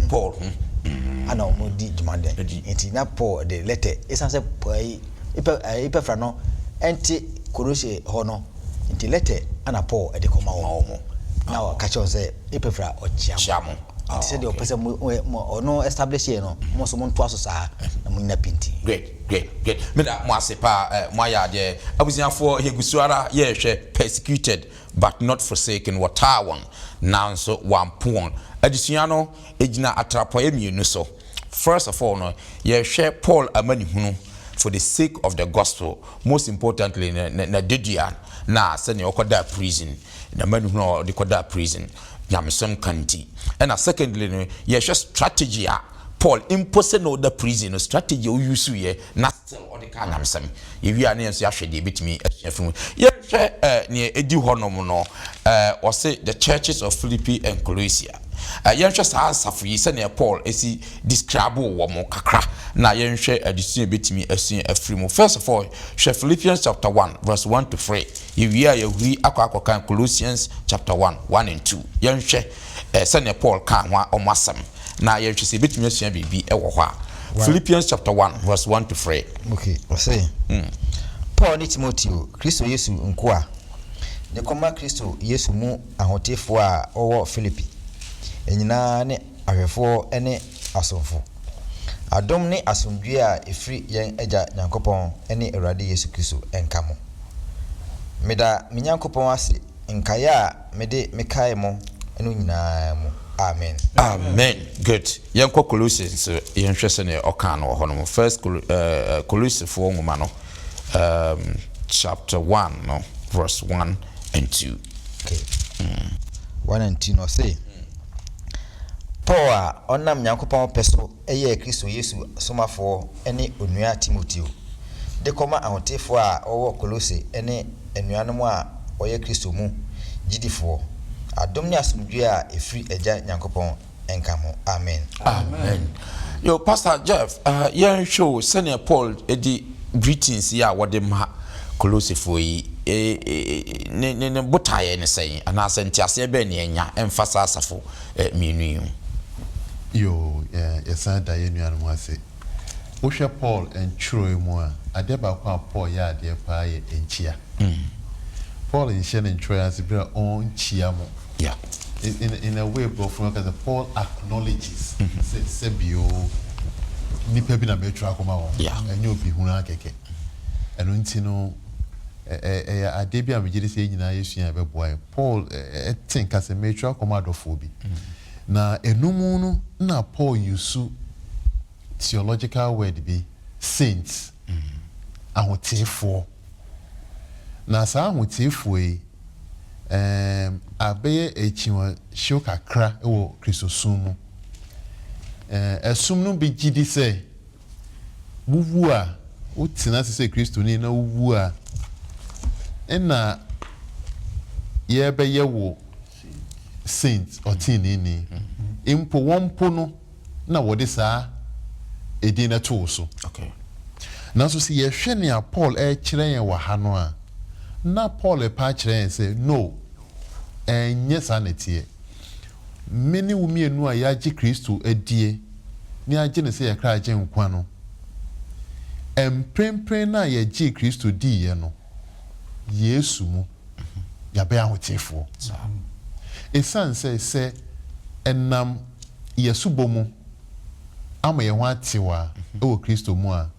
ana o di jumande enti na Paul de letter esanse epifra no enti Colossae ho no enti letter ana Paul e de ko ma wo na o ka che say epifra o chiamo enti se de o pese mo no establish here no mo so mo nto aso saa na mo nyina pinti great me da mo asepa mo ya de abusiafo hegusuara ye hwe persecuted but not forsaken watawan now so one pon adisua no ejina atrapoye mienu so first of all no ye hwe Paul amani hunu for the sake of the gospel, most importantly na deduan na se ne okoda prison na manu hunu de koda prison nyamsem kanti and secondly no ye hwe strategy a Paul impose no the prison strategy o use ye na still o de ka nyamsem ye wi ana enso ahwede betimi afum ye hwe ne edi honom no o say the churches of Philippi and Colossia yenhwe saa safo yi se ne Paul esi describe wo mo kakra na yenhwe adisua betimi asun afrimu first of all hwe Philippians chapter 1 verse 1 to 3 yewia yehuri akwakokan Colossians chapter 1 and 2 yenhwe se ne Paul kan ho omasam na yenhwe se betimi asun bibi ewo ho a Philippians chapter 1 verse 1 to 3 okay I say Paul ni Timothy Kristo Yesu nkoa ne koma Kristo Yesu mu ahotefo a owo Philippi enyina ne ahwefo ene asomfo adom ne asomdwe a efri yen agya nyankopon ene Awurade Yesu Kristo enkamo meda minyankopon ase nkaya a mede mekae mo eno nyina mu amen good yenko Colossians yenhwe se ne okan no ho no first Colossians for ngoma no chapter 1 no verse 1 and 2 okay 1 and 2 no say Paul a onam nyankopon peso eye Kristo Yesu somafo ene onua Timoteo de koma ahotefo a owo Colossae ene enuanom a oye Kristo mu gidifo adom ne asomdwe a efri agya nyankopon enka ho amen yo Pastor Jeff yen show senior Paul edi greetings ya wode ma Colossae fo yi ne botaye ne sei ana sentiase be ne enya emfasa asafo mienu yo yesan da yenuanu ase wo hwe Paul enchuro mu a ade ba kwa Paul ya ade pa ye enchia Paul enchia enchuro ase bra on chia mo yeah in a way bro from because Paul acknowledges say bio nipa bi na metro akoma wo enye obi hunu akeke eno ntino ade bi a megire se nyina yesua be boy Paul think as a metro akoma adofo bi na enumu no na Paul yusu theological word bi saints ahotefo na sa ahotefo yi abeye echiwa shoka kra ewo Kristosumu esum no bi gidi se wuwu a utina se Kristo ni na wuwu a na ye be ye wo saint otini ni impo wompo no na wode saa edin na to so okay na so si ye hwe ne a Paul kire yen wa ha no a na Paul pa kire yen say no enye sanetie meni wumienu a ya gi Kristo adie ni age ne se ye kra age nkwa no emprempren na ye gi Kristo di ye no Yesu mu ya be ahotefo esan se enam Yesu bomu ama ye ho atewa ewo Kristo mu a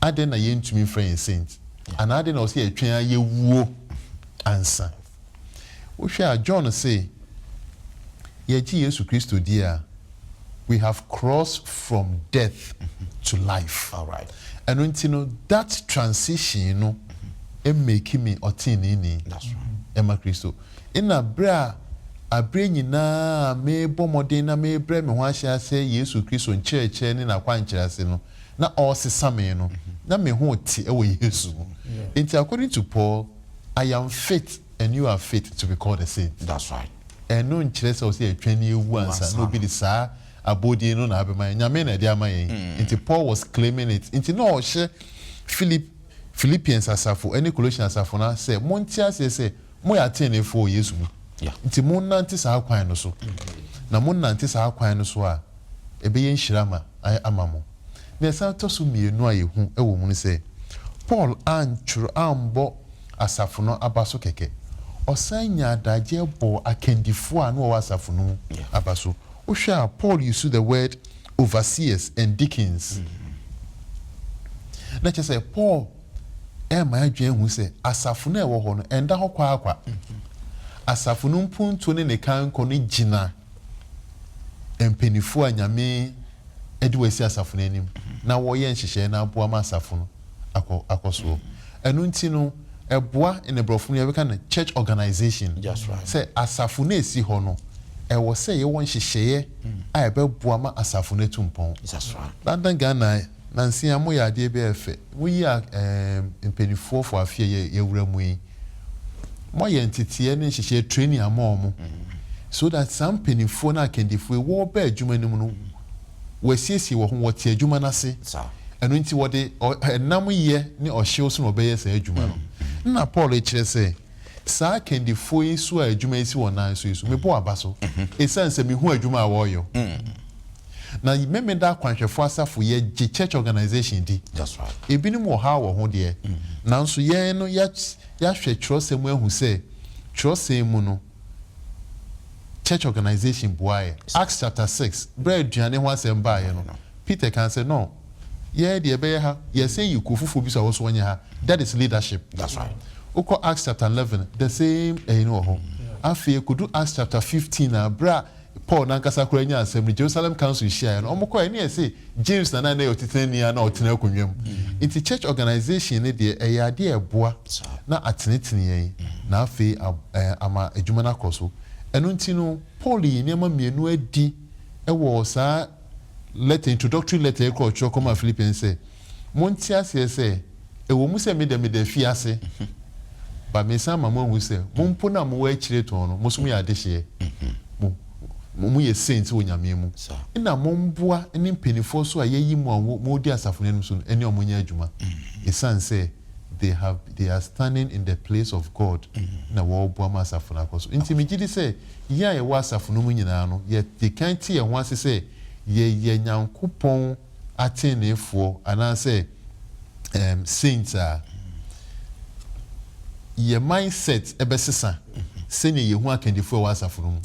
ade na ye ntumi friend saint and ade na o se atwen aye wuo ansa wo hwe John say ye gi Yesu Kristo dia we have crossed from death to life. All right. And when that transition, make me otini. That's right. Emma Christo. In a bra, a brain na me bomodena me bre me wa sha say Yesu Christo in church ni na kwa nchirase no. Na all se same no. na me ho te ewo Yesu mu. Nti according to Paul, I am fit and you are fit to be called a saint. That's right. And no nkyerɛ sɛ ɔsɛ yɛtwa ewu ansa no bi de saa abodie no na abɛma yɛn nyame na ɛde ama yɛn. Nti Paul was claiming it. Nti no ɔhyɛ Philippians asafo ɛne Colossians asafo na sɛ monte ase sɛ mo yɛ atenefo Yesu mu. Nti mo nante saa kwan no so. Na mo nante saa kwan no so a ɛbɛyɛ nhyira ma ama mo. Na ɛsan tɔ so mmienu a yɛhu ɛwɔ mu no sɛ Paul antwerɛ ambɔ asafo no aba so kɛkɛ. Osan nya adagye bo akandifo a no wɔ asafo no aba so. Ohwɛ Paul used the word overseers and deacons. Na kyerɛ sɛ Paul ma adwen hu sɛ asafo no ɛwɔ hɔ no ɛnda hɔ kwa asafo no mpunto ne ne kan kɔ no gyina mpanifo a nyame ɛde wasi asafo no anim na wɔyɛ nhyehyɛ na aboa ma asafo no akɔso. Ɛno nti no Eboa in the Brofuni, we can church organization. That's right. Say asafune si hono. Ewo say you want share. I be buama asafune tumpon. That's right. London Ghana, Nancy Amoya DBF. We are in penny 4 for a fear ye remwe. My entity and she share training a mom. So that some penny 4 na can defray war bear Jumanu. We see what ye Jumanase. And when you what they or namu ye ni or shows no obey say Jumano. Na Paul ekyerɛ sɛ saa kendifo yi so a adwuma yi si wɔ nan so yi so mebɔ aba so ɛsiane sɛ mehu adwuma a wɔyɔ na memeda akwanhwɛfo asafo yɛ gye church organization di. That's right. Ebinom wɔ ha wɔ ho deɛ nanso yɛn no yɛahwɛ kyerɛsɛm mu ahu sɛ kyerɛsɛm mu no church organization boaeɛ. Acts chapter 6 berɛ aduane ho asɛm baeɛ no Peter kan sɛ no yeah, the Ebeha, you say you could fulfill this also when you have that is leadership. That's right. Oko Acts chapter 11, the same, you know, after you could do Acts chapter 15, bra Paul Nankasa Kurenya Assembly, Jerusalem Council share, and Omoko, and say James and I know Titania, no Tinakunium. It's a church organization, a idea boa, na atinitini, na fe ama a Jumana Koso, and untino, Pauli, Nema Mienu di, a was letter introductory letter called Chokoma Philippian say Montia say e wo mu se me de fiase ba me san mama hu se mompo na mo wa chire to no mo so mu ya de hye mo ye saint wo nyame mu ina momboa ne mpenifo so a yeyi mu mo di asafo ne so ene omonya adwuma esan say they are standing in the place of God na wo boa ma asafo na koso nti me gidi say ya ye wa asafo no mu nyina no ye de kan ti ye ho ase say ye nyankopon atenefo anase saints ye mindset ebesesa sene ye hu akandifo wa asafo no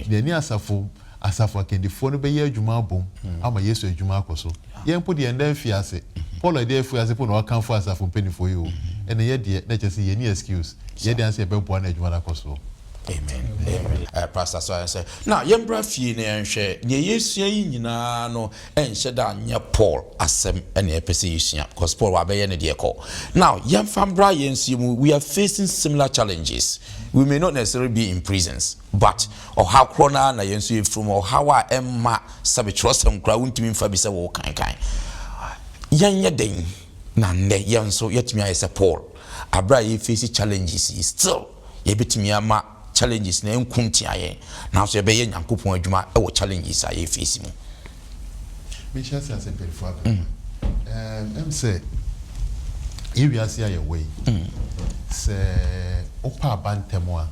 de ni asafo akandifo no be ye adwuma abom ama Yesu adwuma akoso ye mpo de ndan fiase Paul de fiase po no kan fo asafo penifo yo ene ye de na chese ye ni excuse ye de anse be bo na adwuma akoso. Amen. Pastor, so I say now yembra fie na nhwe ne Yesu yi nyina no enhye da nya Paul asem ene epese yesua because Paul wa be ye ne de call. Now yemfambra yensu we are facing similar challenges. We may not necessarily be in prisons, but or how corona na yensu from or how emma sabe trust am kra untimi mfa bi se wo kan yanye den na ne yenso yetimi ayese Paul abra ye face challenges is still ye betimi ama challenges na enkuntia ye na so be ye nyankopon adwuma e wo challenges a ye face mu me share say perifo say area say your way say opa bantemo a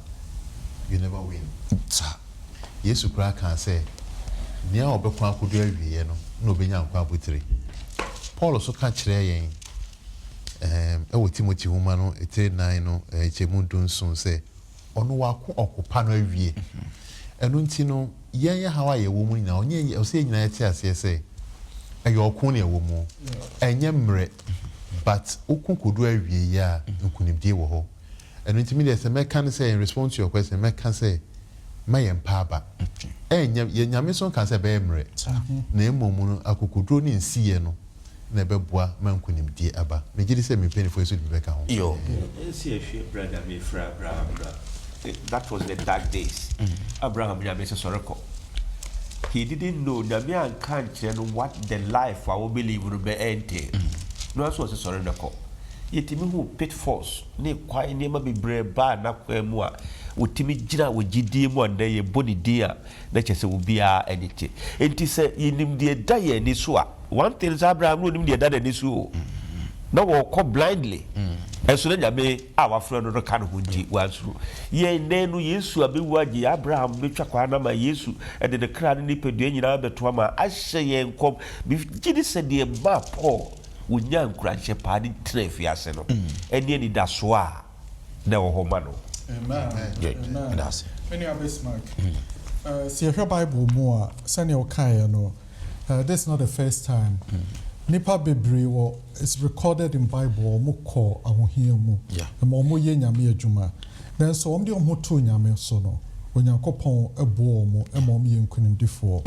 you never win Yesu kra kan say nia obekwan akodo awie no na obenya nkwa abotire Paul so ka kire yen e Timothy homa no 3:9 no chemu dunsun say ono wako okupa no awie eno nti no yen ya hawa ye wo mu na onye o se nyina yete ase se eyo okun na ewo mu enye mre but okun kodu awie ya nkunimdie wo ho eno nti me dey say make can say in response to your question make can say my empaba enye ye nyame so kan say be mre na emomu no akokodro ni nsiye no na beboa mankunimdie aba me gidi say me penifo eso di beka ho yo see a brother me fra Abraham. That was the dark days. Abraham he didn't know what the life I will believe would be entail. no aso se sorry nako yetimi hu pitfalls ne kwai ne ma bebre ba na kwa mu a wotimi gira wogidie mu anda ye body dia na chese obia enite enti se yinim de da ye ni so a one thing is Abraham no nim de da ni so na wo ko blindly eso na nyame a wafro no ka no honji wansu ye nenu Yesu abewu agi Abraham betwa kwa na ma Yesu e de kra ne nipadua nyina beto ma ahye ye nkom bi gidi se de ba Paul wonya nkranche paadi trefi ase no eni ni da so a na wo homa no amen that's many abes mark see your Bible more send your kai no this is not the first time nipa bebre wo is recorded in Bible mo ko ahohia mu mo ye nyame adwuma then so om de om to nyame so no onyankopon ebo mo emom ye nkunimdifo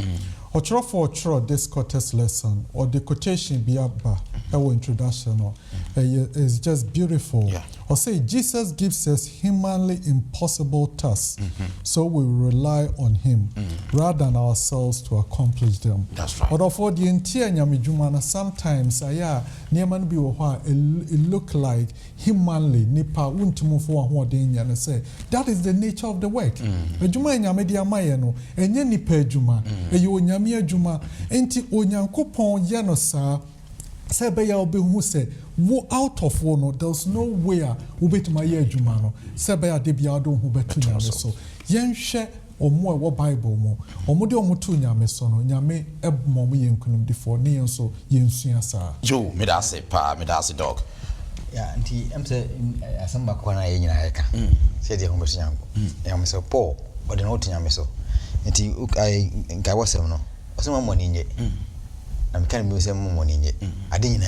ochro this quarter's lesson or the quotation biaba our introduction is just beautiful or say Jesus gives us humanly impossible tasks so we rely on him rather than ourselves to accomplish them. That's right. But for the entire nyamejuma sometimes neman bi wo ho it look like humanly nipa untimu fo ho den ya say that is the nature of the work. Ejuma nyame dia maye no enye nipa ejuma eye onyame ejuma enti onyankopon ye no sa sebe ya obehu say wo out of one no there's no way obetuma ye ejuma no sebe ya de bia do hu betu nyame so yenhwe omo wo Bible mo omo de omo tu nyame so no nyame ebmo ye nkunimdifo ne yenso yensua sa jo me da se dog ya nti emse asamba kwa na ye nyina yeka se de homo nyango nyame so Paul ode no tu nyame so nti nkai wasem no wasem mo ninje na mekane bi wasem mo ninje ade nyina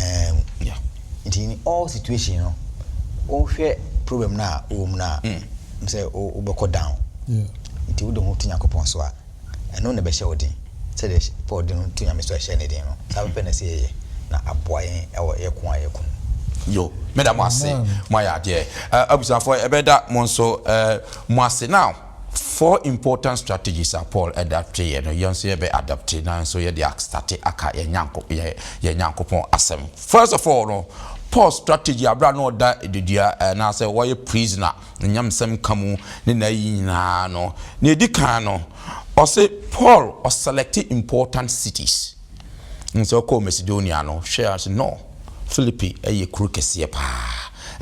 nti in all situation no o hwe problem na o mu na mse o beko down nti wo de ho tunya kopon so a eno ne be hye odin se de Paul de no tunya me so hye ne den no sa be na se ye na aboyen e ko ayekun yo madam ase moya de abusafo ebeda mo so mo ase now 4 important strategies are Paul adapted you know you say be adapted now so you dey start aka ye nyankopon asem. First of all no Paul strategy abra no da edudia na say wo ye prisoner nyamsem kamu ne na yina no na edikan no o say Paul o select important cities nso ko Macedonia no share no Philippi eye kru kese pa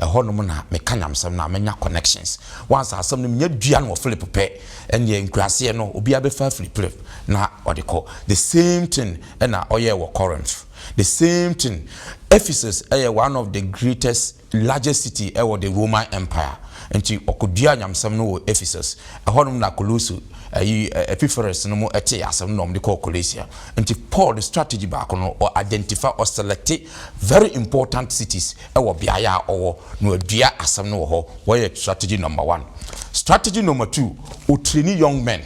honom na mekanyamsem na menya connections once asem no nya dua no Philippi pe ene nkrase no obi abefa Philippi na odeko the same thing na oye wo Corinth the same thing Ephesus one of the greatest largest city the Roman Empire enti okodua nyamsem no Ephesus honom na Colossus Epiphras no mo ete asem no de Colossia enti Paul the strategy back no or identify or select very important cities biaya no adua asem no ho where strategy number 1. Strategy number 2 o train young men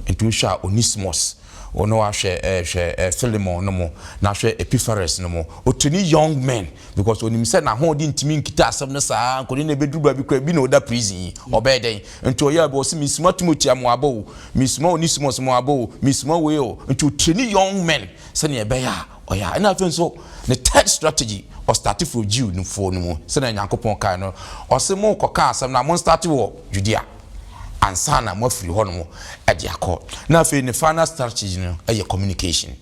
into sha Onesimus ono ahwe Philemon no mo na ahwe Epiphras no mo o train young men because onim say na ho di ntimi nkita asem no saa nkoni na beduru ba bi kwa bi na oda prison obeden nti oya be o se misuma Timothy amoabo misuma Onesimus moabo misuma we o nti o train young men se na be ya oya na afen so the third strategy or start for Jew no for no mo se na Nyankopon kai no o se mo koka asem na mo start wo Judea ansana mo free ho no e de akọ na fe ne final strategy no e communication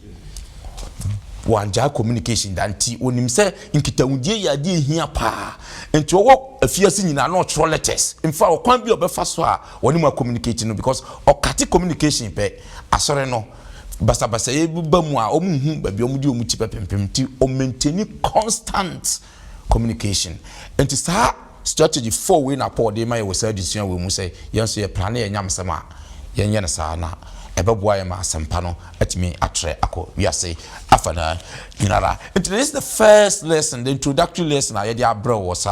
wanja communication danti onim se nkitawudie ya de hia pa enti owo afiase nyina na otro letters mfa okwan bi obefa so a woni ma communicate no because okati communication pe asore no basa ye ba mu a omuhu ba bi omudi omuti pepempem ti o maintain constant communication enti sa strategy 4 we na Paul dey my we say decision we mu say yenso ye plan ye nyamsem a yenye na sa na ebeboa ye ma asempa no atimi atre akọ we say afana nyinara. This is the first lesson, the introductory lesson I dey abro was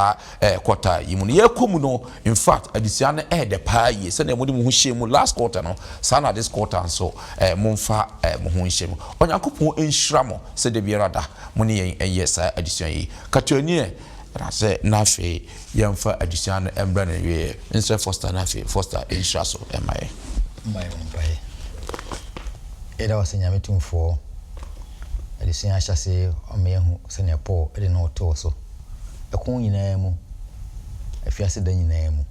quarter yimu ye komu no in fact adisiane de pa ye se na mo di mo hye last quarter no sana this quarter so momfa mo ho hye mu onyankopon enhira mo se de biara mo ne yen yes adisian yi katoni say nafe yemfa addition embra na we instead foster nafe foster insha so my era wasenya metumfo adesua ahyase omehu sene Paul de no to so ekon nyinaa mu afiase da nyinaa mu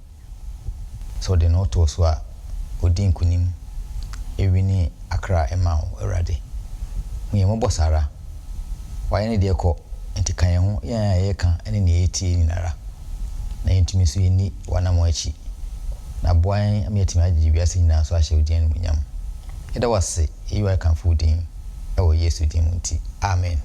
so de no to so a odin kunim ewini akra ema Awurade mu yemo Sara waye ne de ko enti kan ho ye ka ene ne etie nyinara na yentumi so yeni wana mo achi na boan amietimi agye biase nyina so ahye odin no munyam eda wase eyi wa kan fu din ewo Yesu din mu nti amen.